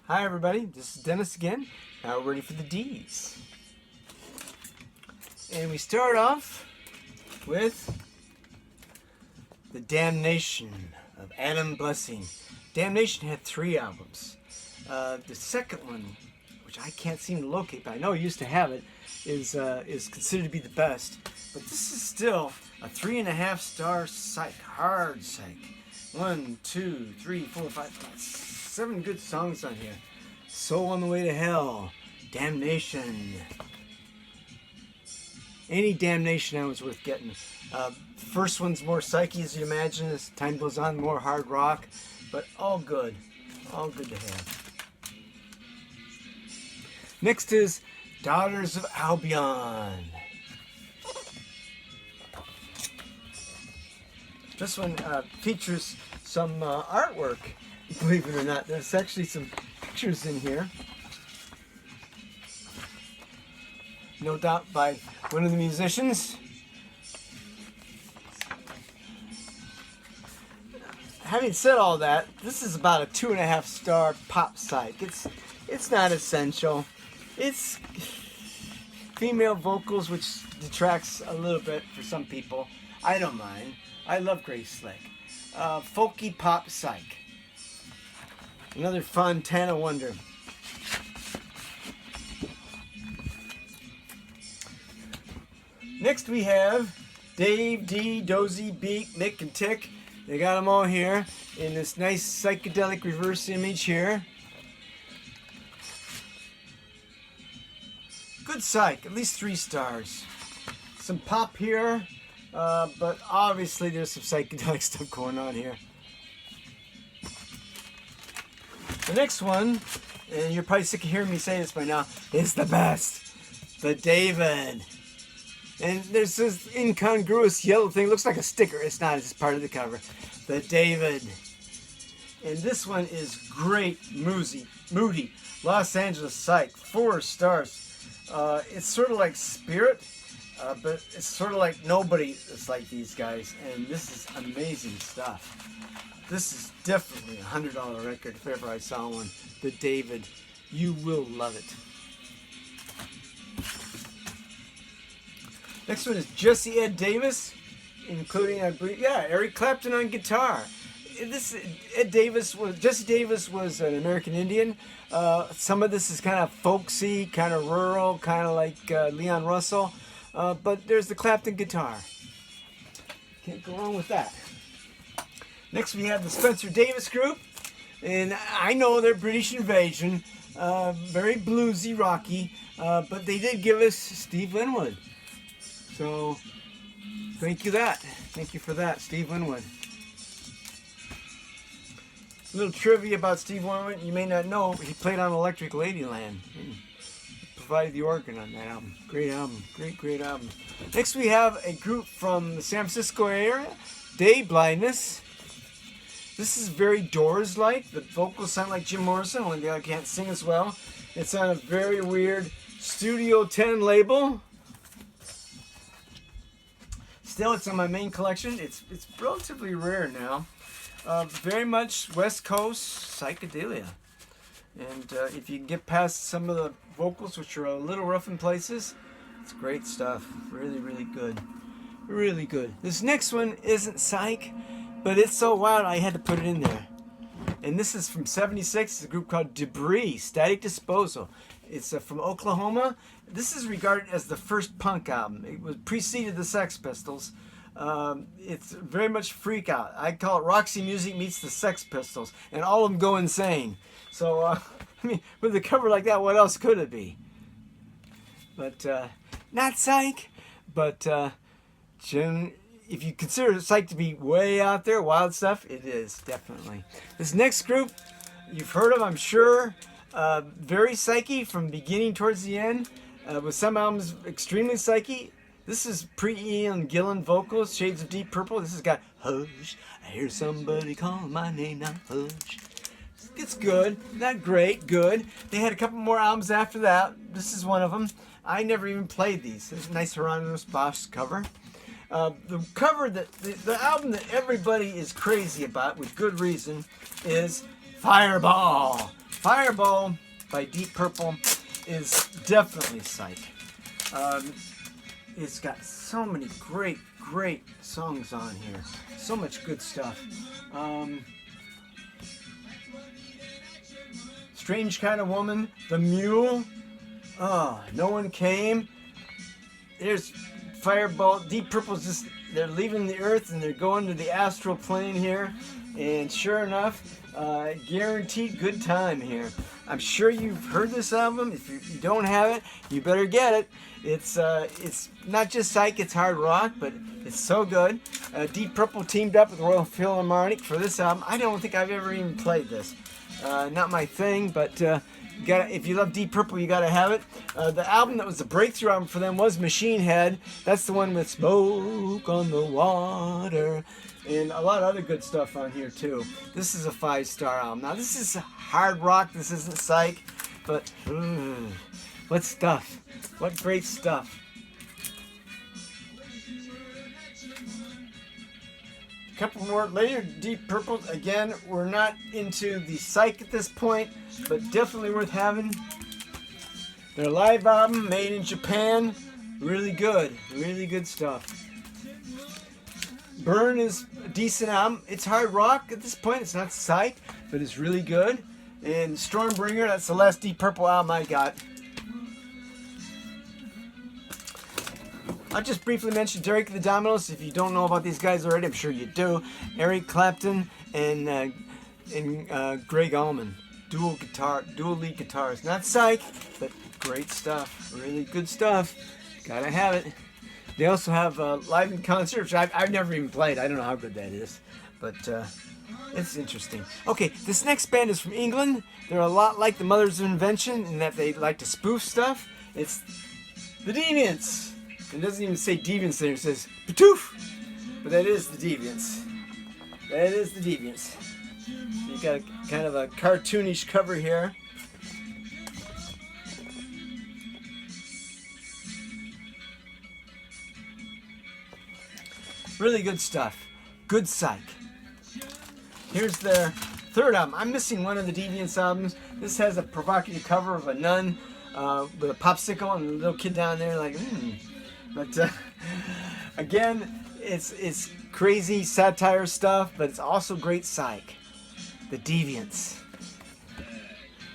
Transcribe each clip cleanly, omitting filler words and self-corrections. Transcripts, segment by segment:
Hi everybody, this is Dennis again. Now we're ready for the D's. And we start off with The Damnation of Adam Blessing. Damnation had 3 albums. The second one, which I can't seem to locate, but I know I used to have it, is considered to be the best. But this is still a 3.5 star psych, hard psych. 1, 2, 3, 4, 5, 7 good songs on here. Soul on the Way to Hell, Damnation. Any Damnation I was worth getting. First one's more psyche, as you imagine. As time goes on, more hard rock, but all good to have. Next is Daughters of Albion. This one features some artwork, believe it or not. There's actually some pictures in here. No doubt by one of the musicians. Having said all that, this is about a 2.5 star pop psych. It's not essential. It's female vocals, which detracts a little bit for some people. I don't mind. I love Grace Slick. Folky pop psych. Another Fontana wonder. Next we have Dave, D, Dozy, Beak, Mick, and Tick. They got them all here in this nice psychedelic reverse image here. Good psych, at least 3 stars. Some pop here, but obviously there's some psychedelic stuff going on here. The next one, and you're probably sick of hearing me say this by now, is the best. The David. And there's this incongruous yellow thing. Looks like a sticker. It's not. It's part of the cover. The David. And this one is great, moody. Los Angeles psych. 4 stars. It's sort of like Spirit, but it's sort of like nobody is like these guys. And this is amazing stuff. This is definitely a $100 record if ever I saw one. The David. You will love it. Next one is Jesse Ed Davis, including, I believe, Eric Clapton on guitar. Jesse Davis was an American Indian. Some of this is kind of folksy, kind of rural, kind of like Leon Russell. But there's the Clapton guitar. Can't go wrong with that. Next we have the Spencer Davis Group. And I know they're British Invasion. Very bluesy, rocky. But they did give us Steve Winwood. So, thank you for that, Steve Winwood. A little trivia about Steve Winwood. You may not know, he played on Electric Ladyland. And provided the organ on that album. Great album. Great album. Next we have a group from the San Francisco area, Day Blindness. This is very Doors-like. The vocals sound like Jim Morrison, only I can't sing as well. It's on a very weird Studio 10 label. Still, it's on my main collection. It's relatively rare now. Very much West Coast psychedelia. And if you can get past some of the vocals, which are a little rough in places, it's great stuff. Really, really good. Really good. This next one isn't psych, but it's so wild I had to put it in there. And this is from '76. It's a group called Debris, Static Disposal. It's from Oklahoma. This is regarded as the first punk album. It was preceded the Sex Pistols. It's very much freak out. I call it Roxy Music meets the Sex Pistols, and all of them go insane. So, I mean, with a cover like that, what else could it be? But not psych. But Jim, if you consider psych to be way out there, wild stuff, it is definitely. This next group, you've heard of, I'm sure. Very psyche from beginning towards the end. With some albums extremely psyche. This is pre-Ian Gillan vocals, Shades of Deep Purple. This has got Hush, I hear somebody call my name now, Hush. It's good, not great, good. They had a couple more albums after that. This is one of them. I never even played these. There's a nice Hieronymus Bosch cover. The cover that the album that everybody is crazy about with good reason is Fireball. Fireball by Deep Purple is definitely psych. It's got so many great songs on here. So much good stuff. Strange Kind of Woman, The Mule, No One Came. There's Fireball. Deep Purple's just, they're leaving the earth and they're going to the astral plane here. And sure enough, guaranteed good time here. I'm sure you've heard this album. If you don't have it, you better get it. It's not just psych, it's hard rock, but it's so good. Deep Purple teamed up with Royal Philharmonic for this album. I don't think I've ever even played this. Not my thing, but if you love Deep Purple, you gotta have it. The album that was the breakthrough album for them was Machine Head. That's the one with Smoke on the Water. And a lot of other good stuff on here too. This is a 5-star album. Now this is hard rock, this isn't psych, but what stuff. What great stuff. A couple more later, Deep Purple. Again, we're not into the psych at this point, but definitely worth having. Their live album, made in Japan, really good stuff. Burn is a decent album. It's hard rock at this point. It's not psych, but it's really good. And Stormbringer, that's the last Deep Purple album I got. I'll just briefly mention Derek the Dominos. If you don't know about these guys already, I'm sure you do. Eric Clapton and Greg Allman. Dual lead guitars. Not psych, but great stuff. Really good stuff. Gotta have it. They also have live in concert, which I've never even played. I don't know how good that is, but it's interesting. Okay, this next band is from England. They're a lot like the Mothers of Invention in that they like to spoof stuff. It's the Deviants. It doesn't even say Deviants there. It says Patoof. But that is the Deviants. That is the Deviants. You got kind of a cartoonish cover here. Really good stuff. Good psych. Here's their third album. I'm missing one of the Deviants albums. This has a provocative cover of a nun with a popsicle and a little kid down there like, But again, it's crazy satire stuff, but it's also great psych. The Deviants.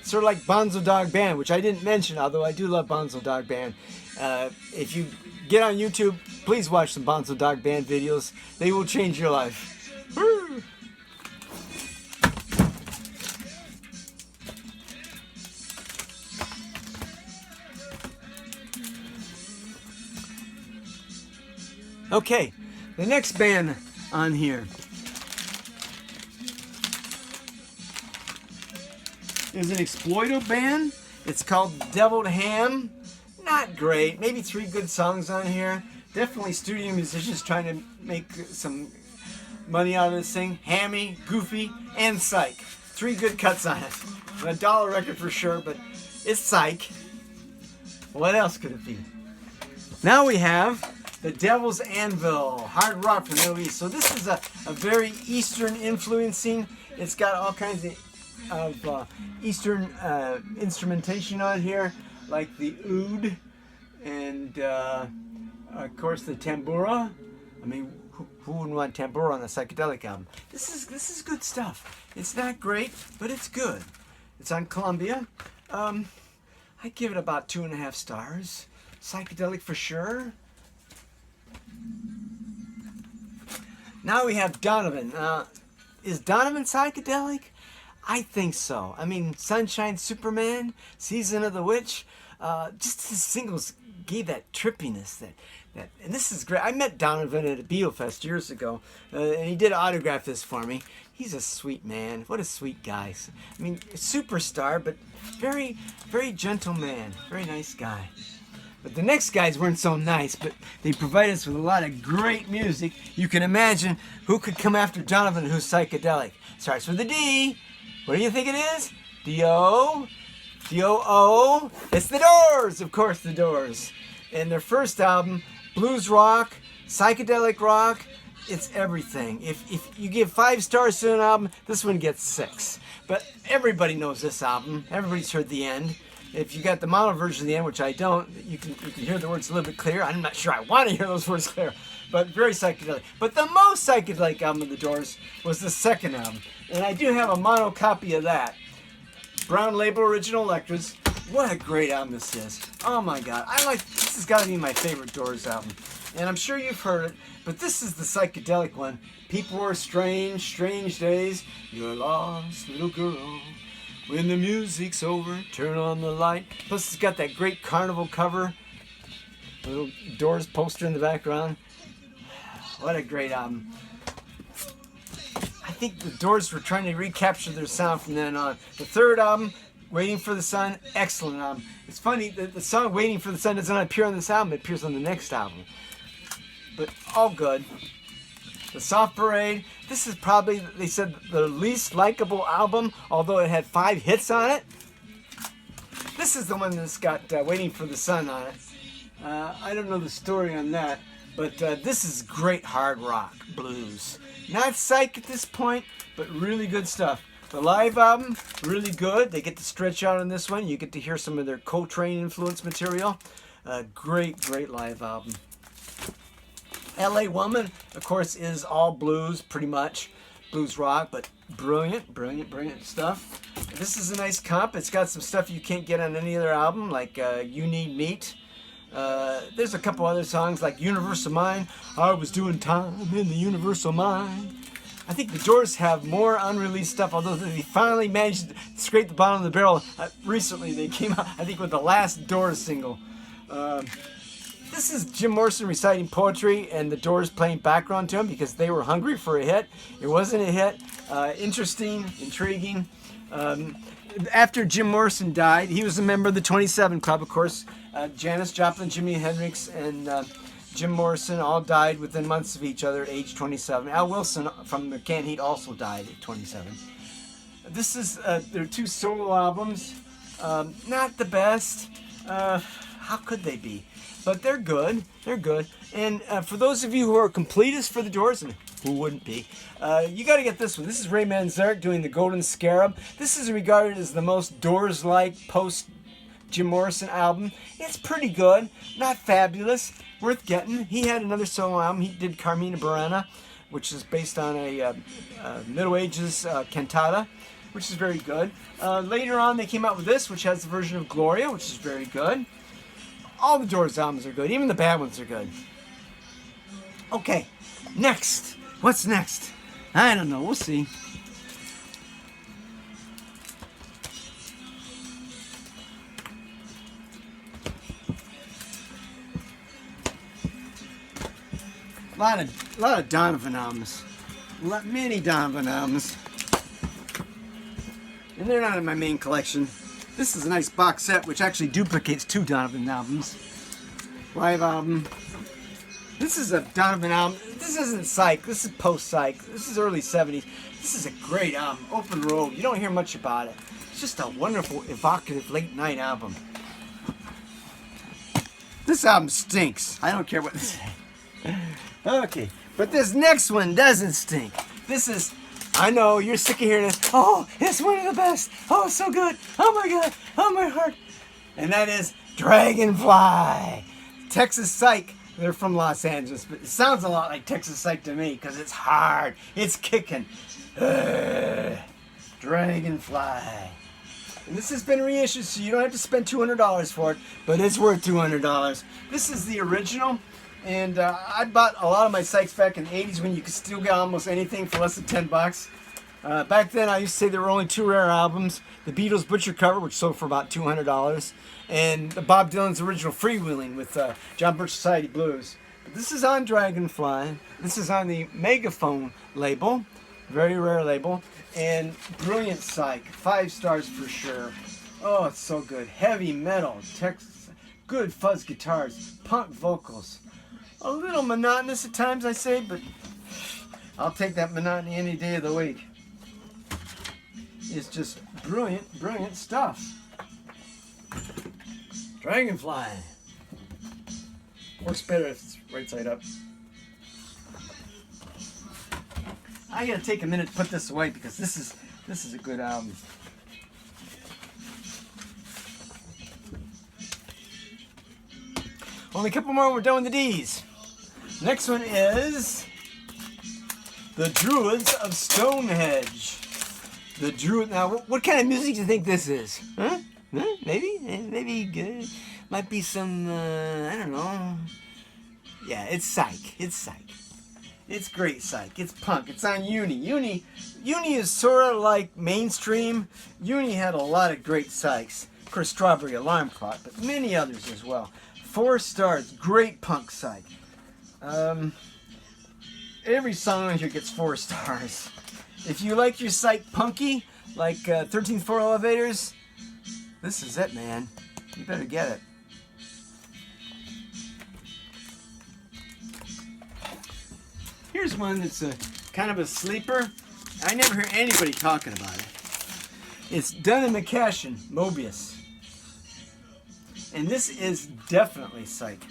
Sort of like Bonzo Dog Band, which I didn't mention, although I do love Bonzo Dog Band. If you get on YouTube, please watch some Bonzo Dog Band videos. They will change your life. Woo! Okay, the next band on here is an exploitive band. It's called Deviled Ham. Not great. Maybe 3 good songs on here. Definitely studio musicians trying to make some money out of this thing. Hammy, goofy, and psych. 3 good cuts on it. A $1 record for sure, but it's psych. What else could it be? Now we have the Devil's Anvil, hard rock from the Middle East. So this is a very Eastern influencing. It's got all kinds of Eastern instrumentation on here, like the oud and of course the tambura. I mean, who wouldn't want tambura on a psychedelic album? This is good stuff. It's not great, but it's good. It's on Columbia. I give it about 2.5 stars. Psychedelic for sure. Now we have Donovan. Is Donovan psychedelic? I think so. I mean, Sunshine Superman, Season of the Witch, just the singles gave that trippiness. That, and this is great. I met Donovan at a Beatle Fest years ago, and he did autograph this for me. He's a sweet man. What a sweet guy. I mean, superstar, but very, very gentle man. Very nice guy. But the next guys weren't so nice, but they provide us with a lot of great music. You can imagine who could come after Donovan who's psychedelic. Starts with a D. What do you think it is? D-O. D-O-O. It's the Doors, of course, the Doors. And their first album, blues rock, psychedelic rock, it's everything. If you give 5 stars to an album, this one gets 6. But everybody knows this album. Everybody's heard the end. If you got the mono version of the end, which I don't, you can hear the words a little bit clear. I'm not sure I want to hear those words clear, but very psychedelic. But the most psychedelic album of the Doors was the second album, and I do have a mono copy of that. Brown Label Original Electras. What a great album this is. Oh my God. This has got to be my favorite Doors album. And I'm sure you've heard it, but this is the psychedelic one. People were strange, strange days. You're lost, little girl. When the music's over, turn on the light. Plus it's got that great carnival cover. Little Doors poster in the background. What a great album. I think the Doors were trying to recapture their sound from then on. The third album, Waiting for the Sun, excellent album. It's funny that the song Waiting for the Sun doesn't appear on this album, it appears on the next album. But all good. The Soft Parade, this is probably, they said, the least likable album, although it had 5 hits on it. This is the one that's got Waiting for the Sun on it. I don't know the story on that, but this is great hard rock blues. Not psych at this point, but really good stuff. The live album, really good. They get to stretch out on this one. You get to hear some of their Coltrane influence material. Great, great live album. LA Woman, of course, is all blues, pretty much. Blues rock, but brilliant, brilliant, brilliant stuff. This is a nice comp. It's got some stuff you can't get on any other album, like You Need Meat. There's a couple other songs like Universal Mind. I was doing time in the Universal Mind. I think the Doors have more unreleased stuff, although they finally managed to scrape the bottom of the barrel. Recently, they came out, I think, with the last Doors single. This is Jim Morrison reciting poetry and the Doors playing background to him because they were hungry for a hit. It wasn't a hit. Interesting, intriguing. After Jim Morrison died, he was a member of the 27 Club, of course. Janis Joplin, Jimi Hendrix, and Jim Morrison all died within months of each other at age 27. Al Wilson from the Canned Heat also died at 27. This is their 2 solo albums. Not the best. How could they be? But they're good. They're good. And for those of you who are completists for the Doors, and who wouldn't be, you got to get this one. This is Ray Manzarek doing the Golden Scarab. This is regarded as the most Doors-like post-Jim Morrison album. It's pretty good. Not fabulous. Worth getting. He had another solo album. He did Carmina Burana, which is based on a Middle Ages cantata, which is very good. Later on, they came out with this, which has the version of Gloria, which is very good. All the Doors albums are good. Even the bad ones are good. Okay, next. What's next? I don't know. We'll see. A lot of Donovan albums. Many Donovan albums. And they're not in my main collection. This is a nice box set, which actually duplicates 2 Donovan albums. Live album. This is a Donovan album. This isn't psych. This is post-psych. This is early 70s. This is a great album. Open Road. You don't hear much about it. It's just a wonderful, evocative late-night album. This album stinks. I don't care what they say. Okay, but this next one doesn't stink. This is... I know, you're sick of hearing this. Oh, it's one of the best. Oh, it's so good. Oh my God. Oh my heart. And that is Dragonfly. Texas Psych. They're from Los Angeles, but it sounds a lot like Texas Psych to me because it's hard. It's kicking. Dragonfly. And this has been reissued, so you don't have to spend $200 for it, but it's worth $200. This is the original. And I bought a lot of my Psychs back in the 80s when you could still get almost anything for less than $10. Back then, I used to say there were only 2 rare albums. The Beatles' Butcher cover, which sold for about $200. And Bob Dylan's original Freewheeling with John Birch Society Blues. But this is on Dragonfly. This is on the Megaphone label. Very rare label. And brilliant Psych. 5 stars for sure. Oh, it's so good. Heavy metal. Texas. Good fuzz guitars. Punk vocals. A little monotonous at times, I say, but I'll take that monotony any day of the week. It's just brilliant, brilliant stuff. Dragonfly. Works better if it's right side up. I gotta take a minute to put this away because this is a good album. Only a couple more and we're done with the D's. Next one is the Druids of Stonehenge. The Druid. Now, what kind of music do you think this is? Huh? Maybe good. Might be some, I don't know. Yeah, it's psych. It's psych. It's great psych. It's punk. It's on Uni. Uni is sort of like mainstream. Uni had a lot of great psychs. Of course, Strawberry Alarm Clock, but many others as well. 4 stars. Great punk psych. Every song on here gets 4 stars. If you like your psych punky, like 13th Floor Elevators, this is it, man. You better get it. Here's one that's a kind of a sleeper. I never hear anybody talking about it. It's Dunn & McCashin, Mobius. And this is definitely psych.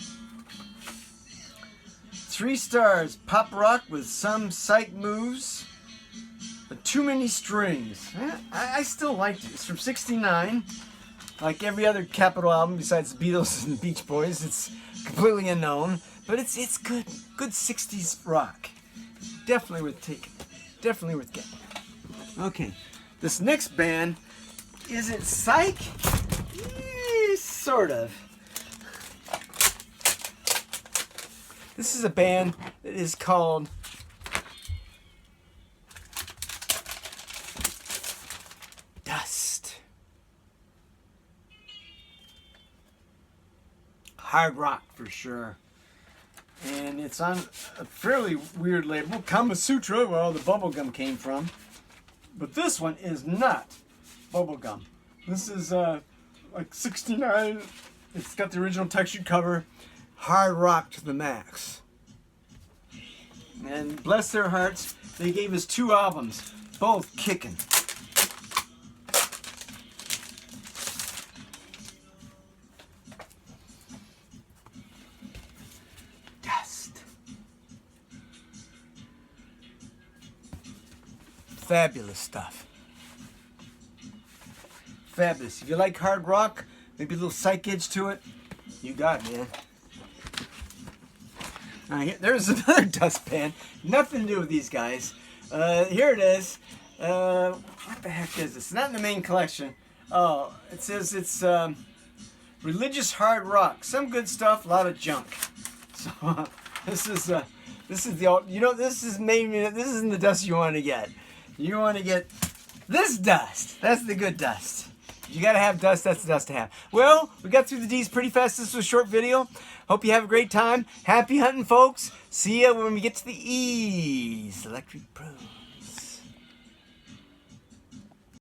3 stars, pop rock with some psych moves, but too many strings. I still liked it. It's from '69. Like every other Capitol album besides the Beatles and the Beach Boys, it's completely unknown. But it's good 60s rock. Definitely worth taking. Definitely worth getting. Okay, this next band, is it psych? Sort of. This is a band that is called Dust. Hard rock for sure. And it's on a fairly weird label, Kama Sutra, where all the bubblegum came from. But this one is not bubblegum. This is like '69. It's got the original textured cover. Hard rock to the max. And bless their hearts, they gave us 2 albums, both kicking. Dust. Fabulous stuff. Fabulous. If you like hard rock, maybe a little psych edge to it, you got it, man. There's another Dust band. Nothing to do with these guys. Here it is. What the heck is this? It's not in the main collection. Oh, it says it's religious hard rock. Some good stuff, a lot of junk. So this is the this isn't the Dust you want to get. You want to get this Dust. That's the good Dust. You gotta have Dust, that's the Dust to have. Well, we got through the D's pretty fast. This was a short video. Hope you have a great time. Happy hunting, folks. See ya when we get to the E's. Electric Pros.